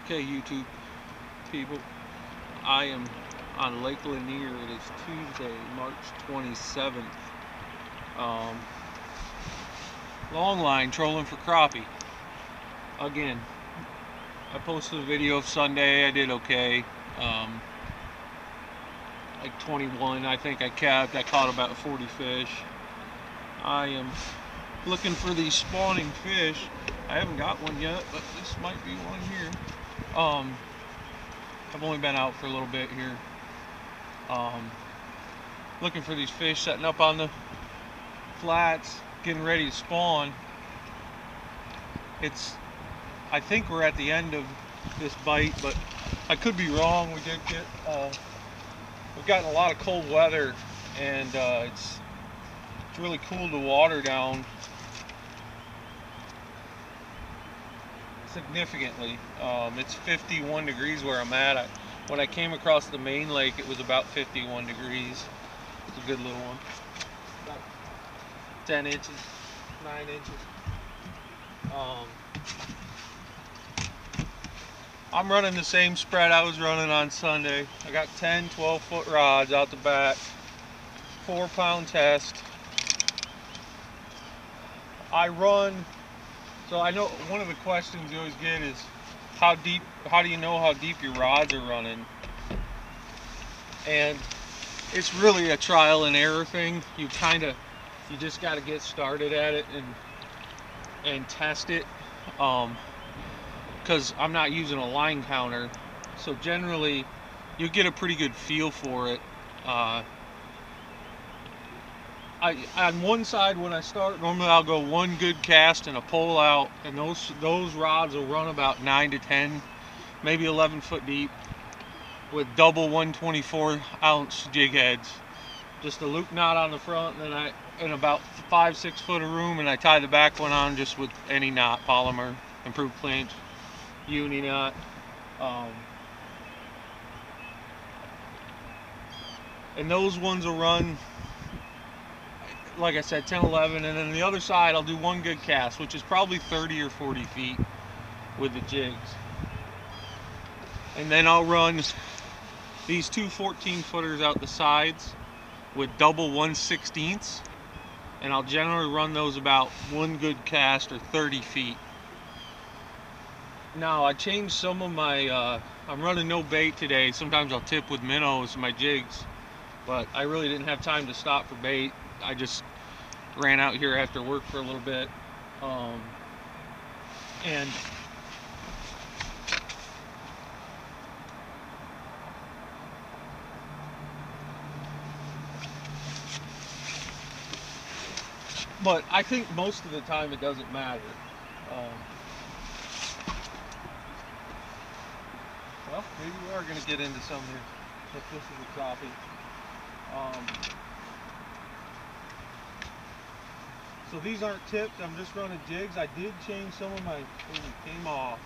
Okay, YouTube people, I am on Lake Lanier. It is Tuesday, March 27th. Long line trolling for crappie. Again, I posted a video of Sunday. I did okay. Like 21, I think I capped. I caught about 40 fish. I am looking for these spawning fish. I haven't got one yet, but this might be one here. I've only been out for a little bit here. Looking for these fish, setting up on the flats, getting ready to spawn. I think we're at the end of this bite, but I could be wrong. We've gotten a lot of cold weather, and it's really cooled the water down significantly. It's 51 degrees where I'm at. When I came across the main lake, it was about 51 degrees. It's a good little one. About 10 inches, 9 inches. I'm running the same spread I was running on Sunday. I got 10, 12-foot rods out the back, 4-pound test. So I know one of the questions you always get is how do you know how deep your rods are running? And it's really a trial and error thing. You just got to get started at it and test it. Because I'm not using a line counter, so generally you get a pretty good feel for it. On one side, when I start, normally I'll go one good cast and a pole out, and those rods will run about 9 to 10, maybe 11 foot deep, with double 124-ounce jig heads. Just a loop knot on the front, and then in about 5-6 foot of room, and I tie the back one on just with any knot, polymer, improved clinch, uni knot. And those ones will run, like I said, 10, 11, and then the other side I'll do one good cast, which is probably 30 or 40 feet with the jigs. And then I'll run these two 14-footers out the sides with double 1/16, and I'll generally run those about one good cast or 30 feet. Now I changed some of my, I'm running no bait today. Sometimes I'll tip with minnows in my jigs, but I really didn't have time to stop for bait. I just ran out here after work for a little bit. But I think most of the time it doesn't matter. Well, maybe we are going to get into some here, if this is a crappie. So these aren't tipped, I'm just running jigs. I did change some of my, came off.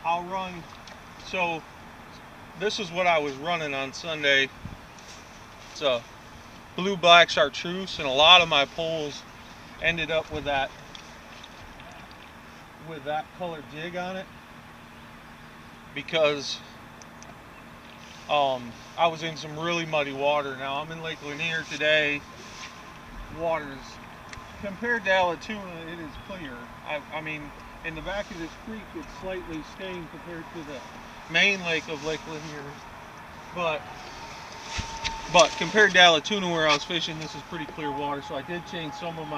I'll run, so this is what I was running on Sunday. It's a blue-black chartreuse, and a lot of my poles ended up with that colored jig on it because I was in some really muddy water. Now I'm in Lake Lanier today. Water's, compared to Alatoona, it is clear. I mean, in the back of this creek, it's slightly stained compared to the main lake of Lake Lanier. But compared to Alatoona, where I was fishing, this is pretty clear water. So I did change some of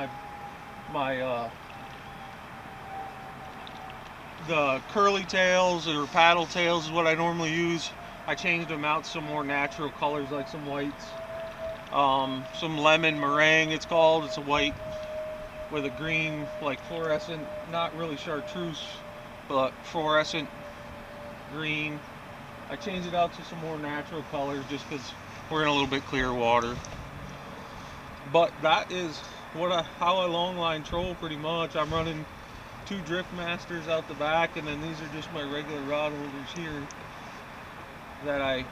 the curly tails or paddle tails is what I normally use. I changed them out some more natural colors, like some whites, some lemon meringue it's called. It's a white with a green, like fluorescent, not really chartreuse, but fluorescent green. I changed it out to some more natural colors just because we're in a little bit clearer water. But that is how I longline troll pretty much. I'm running 2 drift masters out the back, and then these are just my regular rod holders here that I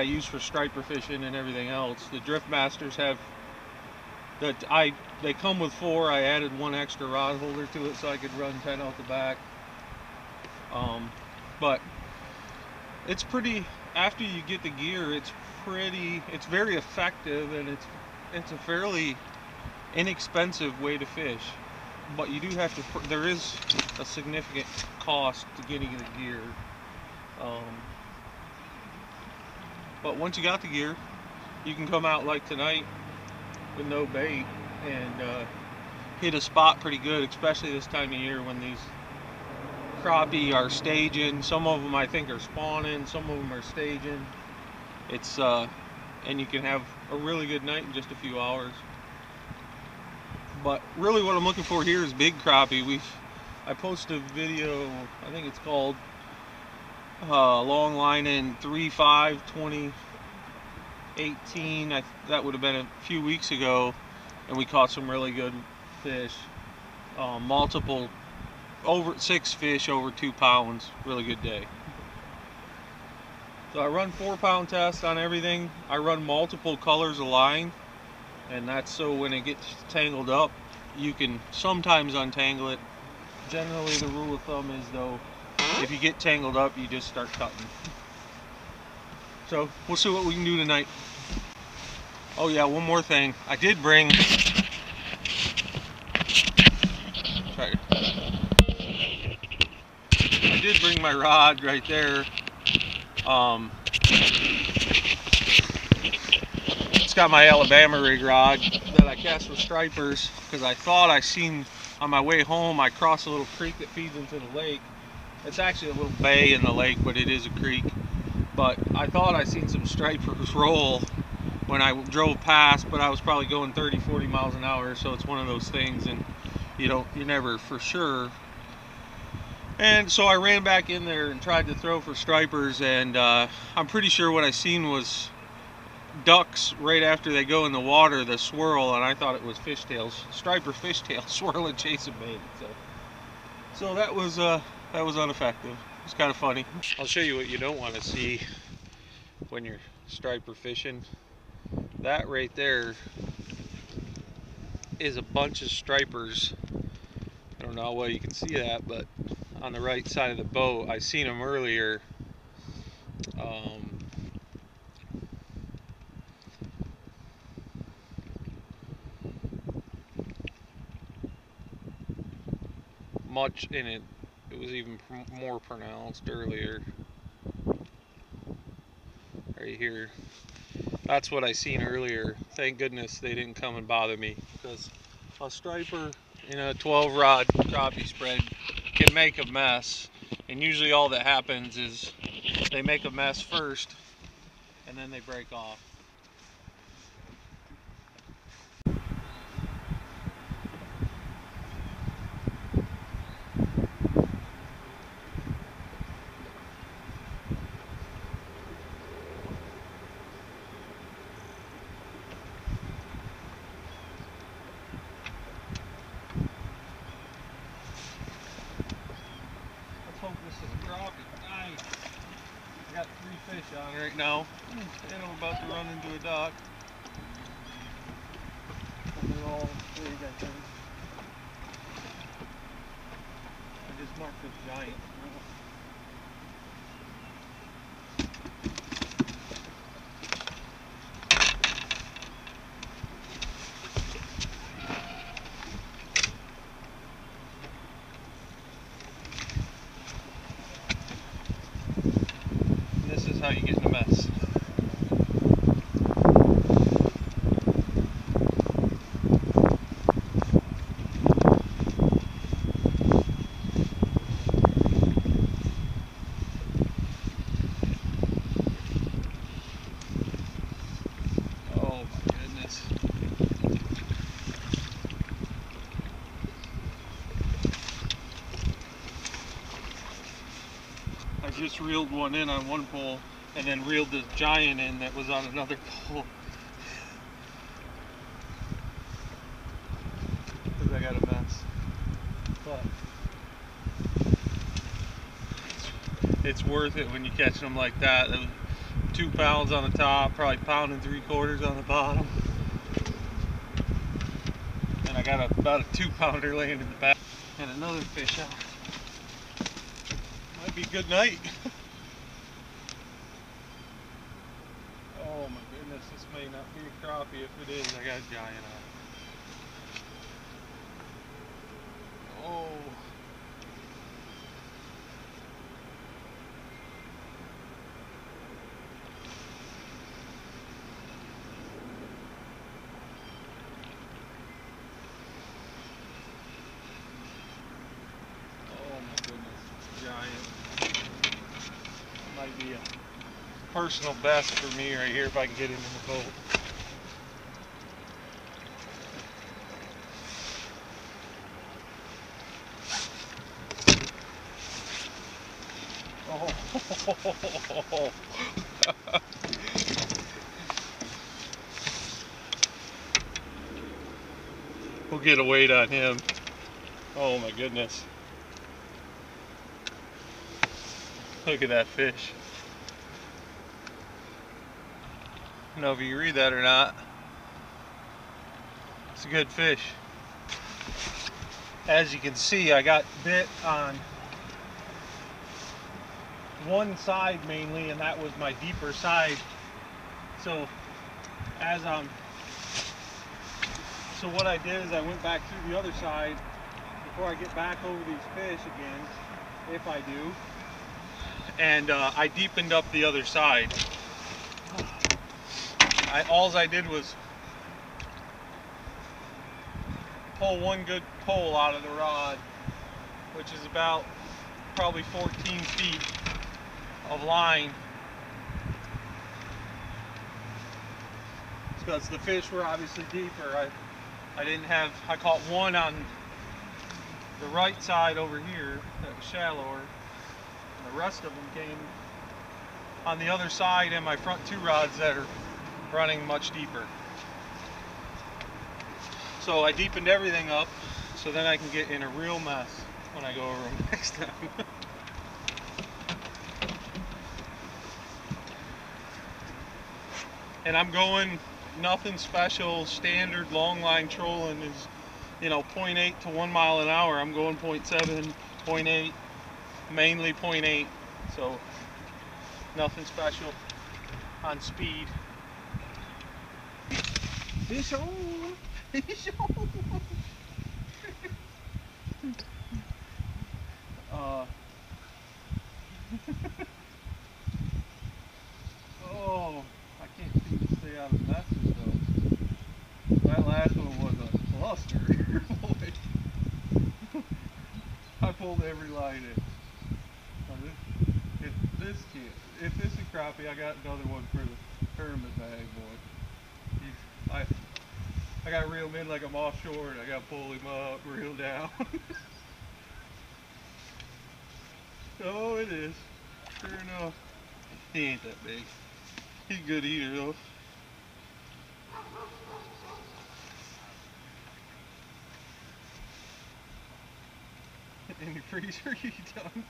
use for striper fishing and everything else. The drift masters have They come with 4. I added 1 extra rod holder to it so I could run 10 out the back. But it's pretty, after you get the gear, it's very effective, and it's a fairly inexpensive way to fish. But you do have to, there is a significant cost to getting the gear. But once you got the gear, you can come out like tonight with no bait and hit a spot pretty good, especially this time of year when these crappie are staging. Some of them I think are spawning, some of them are staging. It's and you can have a really good night in just a few hours. But really what I'm looking for here is big crappie. I posted a video, I think it's called long line in 3/5 2018. That would have been a few weeks ago, and we caught some really good fish. Multiple, over 6 fish over 2 pounds. Really good day. So I run 4-pound test on everything. I run multiple colors of line, and that's so when it gets tangled up, you can sometimes untangle it. Generally the rule of thumb is, though, if you get tangled up, you just start cutting. So we'll see what we can do tonight. Oh yeah, one more thing. I did bring my rod right there. It's got my Alabama rig rod that I cast with stripers, because I thought I seen on my way home, I crossed a little creek that feeds into the lake. It's actually a little bay in the lake, but it is a creek. But I thought I seen some stripers roll when I drove past, but I was probably going 30-40 miles an hour, so it's one of those things, and you're never for sure. And so I ran back in there and tried to throw for stripers, and I'm pretty sure what I seen was ducks right after they go in the water, the swirl, and I thought it was fishtails, striper fishtails swirling chasing bait. So that was ineffective. It's kind of funny. I'll show you what you don't want to see when you're striper fishing. That right there is a bunch of stripers. I don't know how well you can see that, but on the right side of the boat, I seen them earlier. Much in it. It was even more pronounced earlier. Right here. That's what I seen earlier. Thank goodness they didn't come and bother me, because a striper in a 12-rod crappie spread can make a mess, and usually all that happens is they make a mess first and then they break off. Got 3 fish on right now, and I'm about to run into a dock. And they're all big, I think. I just marked this giant. How you get in a mess. Oh my goodness. I just reeled one in on one pole, and then reeled this giant in that was on another pole. Because I got a mess. But it's worth it when you catch them like that. 2 pounds on the top, probably 1.75 pounds on the bottom. got about a 2-pounder laying in the back. And another fish out. Might be a good night. Oh my goodness, this may not be a crappie. If it is, I got a giant on. Oh. Oh my goodness, it's giant. Might be a personal best for me right here if I can get into the boat. Oh. We'll get a weight on him. Oh my goodness. Look at that fish. I don't know if you can read that or not. It's a good fish. As you can see, I got bit on one side mainly, and that was my deeper side. So what I did is I went back through the other side before I get back over these fish again, if I do, and I deepened up the other side. All I did was pull one good pull out of the rod, which is about probably 14 feet of line, because the fish were obviously deeper. I caught one on the right side over here that was shallower, and the rest of them came on the other side and my front two rods that are running much deeper. So I deepened everything up so then I can get in a real mess when I go over them next time. And I'm going nothing special. Standard long line trolling is, 0.8 to 1 mile an hour. I'm going 0.7, 0.8, mainly 0.8. So nothing special on speed. Fish on! Fish on! Oh, I can't seem to stay out of messes though. That last one was a cluster. Boy. I pulled every line in. If this is crappie, I got another one for the tournament bag, boy. I got to reel him in like I'm offshore, and I got to pull him up, reel down. Oh, it is. Sure enough. He ain't that big. He's a good eater though. In your freezer, you done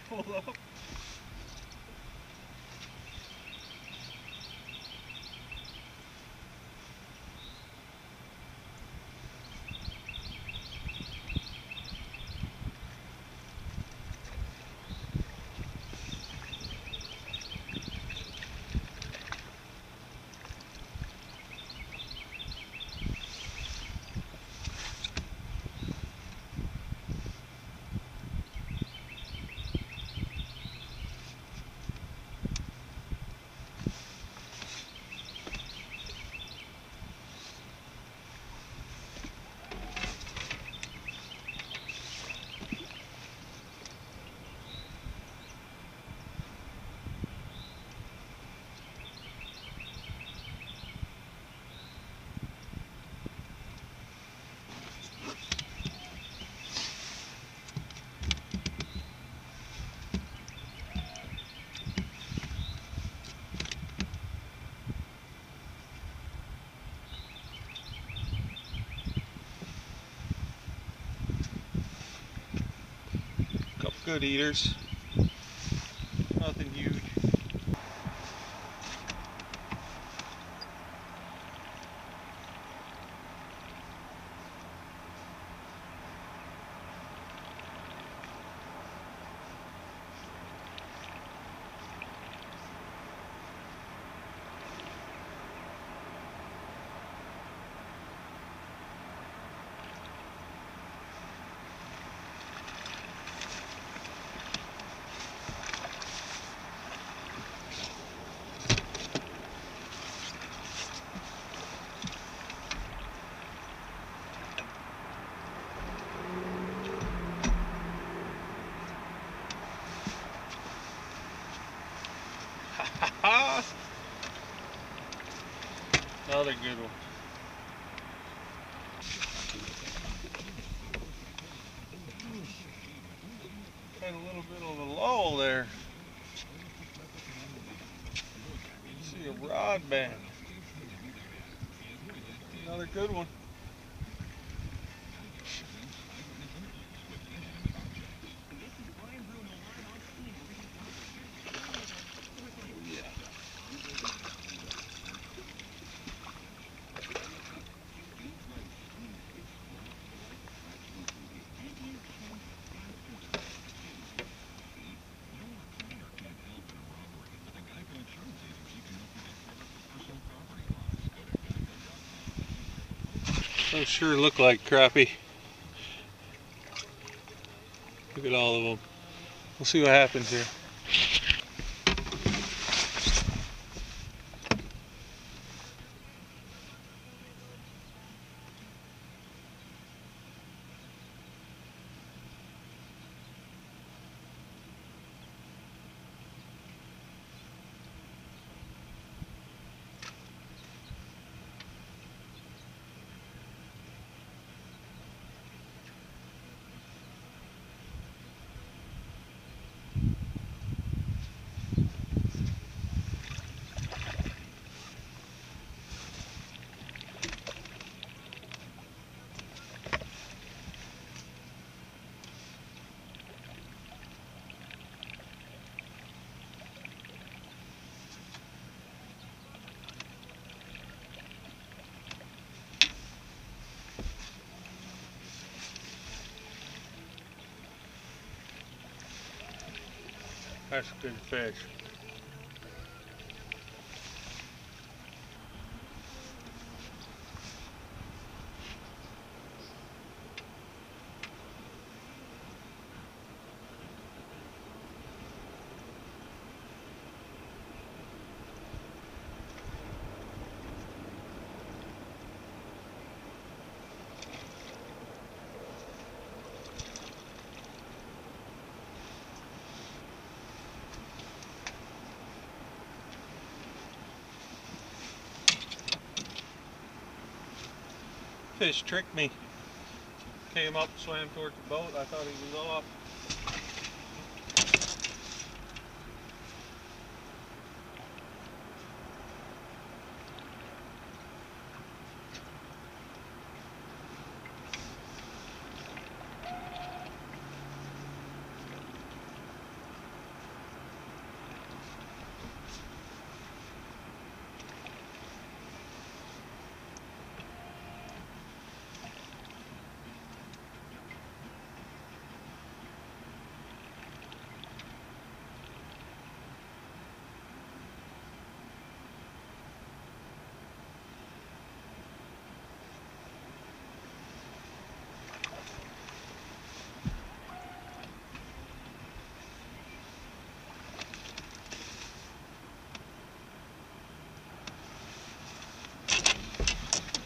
full up? Good eaters. Nothing huge. Another good one. Had a little bit of a lull there. See a rod band. Another good one. Those sure look like crappie. Look at all of them. We'll see what happens here. That's a good fish. Fish tricked me. Came up, swam towards the boat. I thought he was off.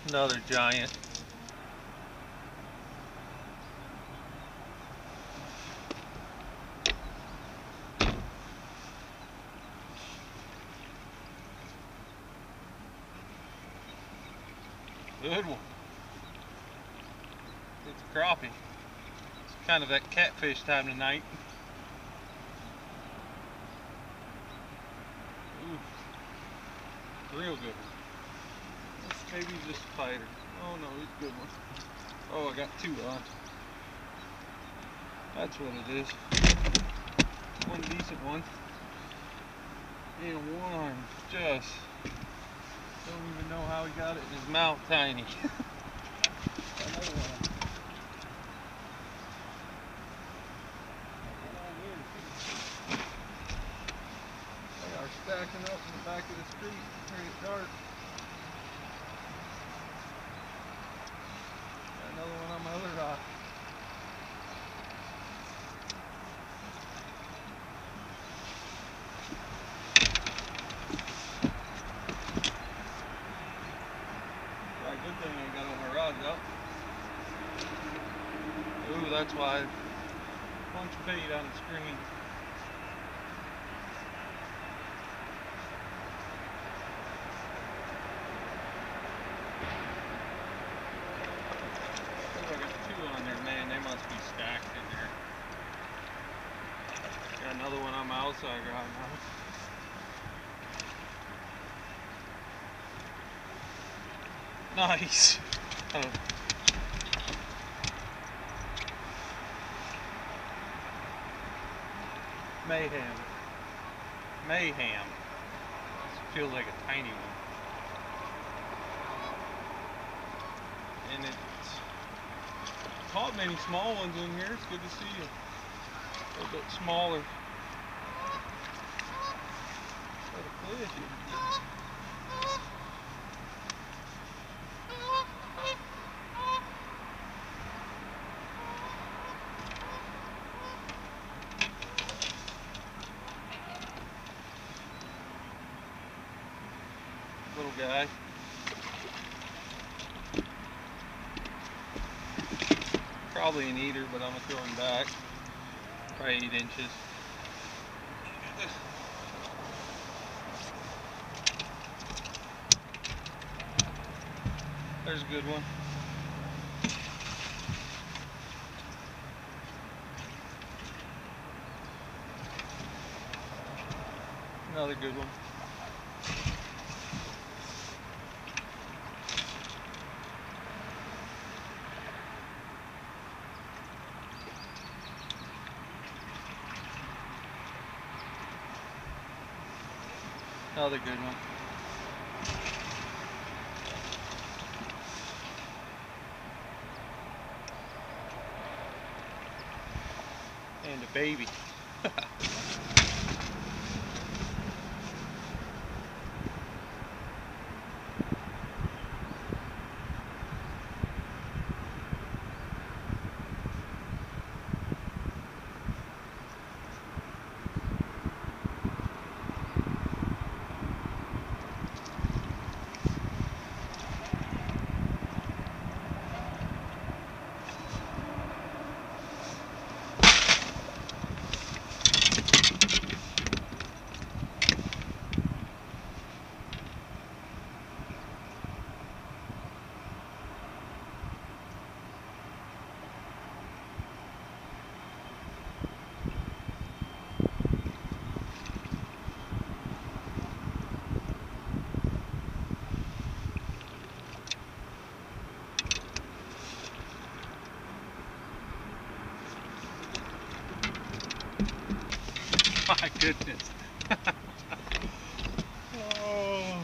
Another giant. Good one. It's a crappie. It's kind of that catfish time of night. Ooh. Real good. Maybe just a fighter. Oh no, he's a good one. Oh, I got two on. That's what it is. One decent one. And one just don't even know how he got it in his mouth tiny. Another one. They are stacking up in the back of the street. Very dark. Another one on my other rock. Yeah, good thing I got all my rods out. Ooh, that's why. Bunch of bait on the screen. another one on my outside right now. Nice. Oh. Mayhem. Mayhem. This feels like a tiny one. And it's caught many small ones in here. It's good to see you. A little bit smaller. Little guy. Probably an eater, but I'm gonna throw him back. Probably 8 inches. There's a good one. Another good one. Another good one. And a baby. My goodness. Oh.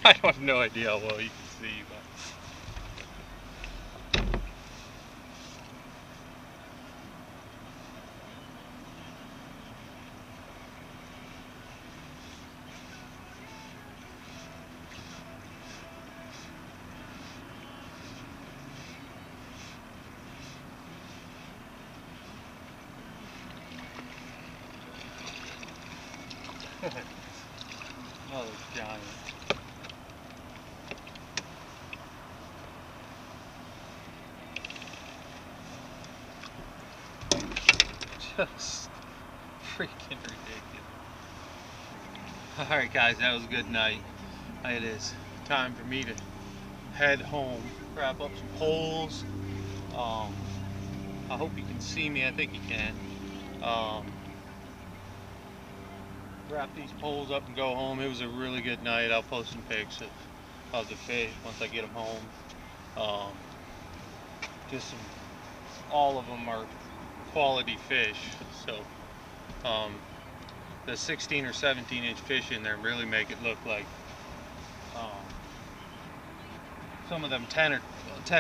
I have no idea how well you can see, but. Oh, those giants. Just freaking ridiculous. Alright guys, that was a good night. It is time for me to head home, wrap up some poles. I hope you can see me. I think you can. Wrap these poles up and go home. It was a really good night. I'll post some pics of the fish once I get them home. All of them are quality fish. So the 16 or 17 inch fish in there really make it look like some of them 10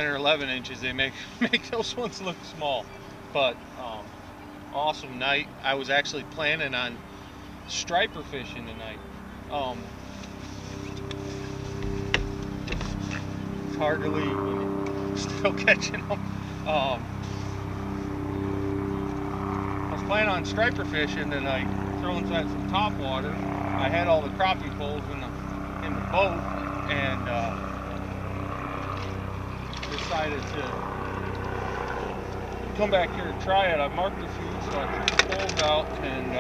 or 11 inches. They make those ones look small. But awesome night. I was actually planning on striper fishing tonight. It's hard to leave when you're still catching them. I was planning on striper fishing tonight, throwing some top water. I had all the crappie poles in the boat, and decided to come back here and try it. I marked a few, so I threw the poles out, and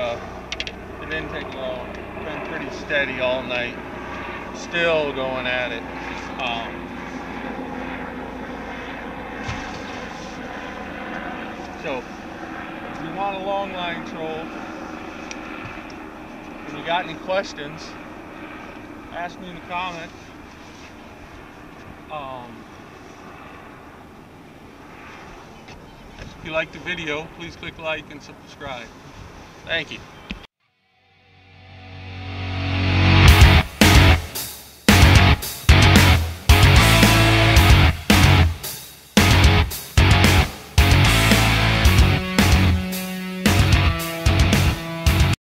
it didn't take long. Been pretty steady all night. Still going at it. So, if you want a long line troll, and you got any questions, ask me in the comments. If you liked the video, please click like and subscribe. Thank you.